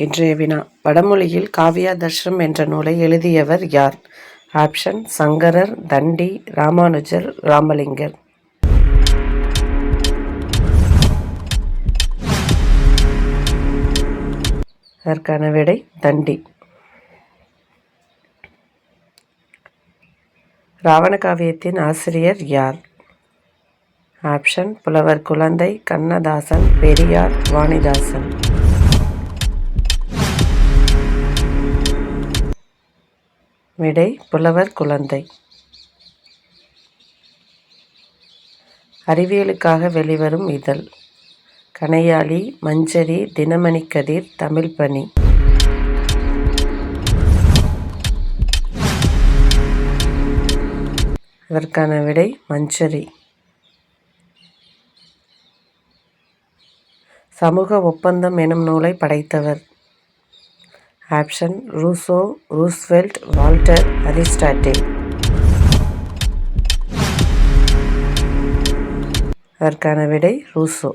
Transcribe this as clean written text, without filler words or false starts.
இன்றைய வினா: வடமொழியில் காவியாதர்ஷனம் என்ற நூலை எழுதியவர் யார்? ஆப்ஷன்: சங்கரர், தண்டி, ராமானுஜர், ராமலிங்கர். அதற்கான விடை தண்டி. ராவண காவியத்தின் ஆசிரியர் யார்? ஆப்ஷன்: புலவர் குழந்தை, கண்ணதாசன், பெரியார், வாணிதாசன். விடை: புலவர் குழந்தை. அறிவியலுக்காக வெளிவரும் இதழ்: கணையாழி, மஞ்சரி, தினமணி கதிர், தமிழ்ப்பணி. அதற்கான விடை மஞ்சரி. சமூக ஒப்பந்தம் எனும் நூலை படைத்தவர்? Option: Rousseau, Roosevelt, Walter, Aristotle. அதற்கான விடை ரூசோ.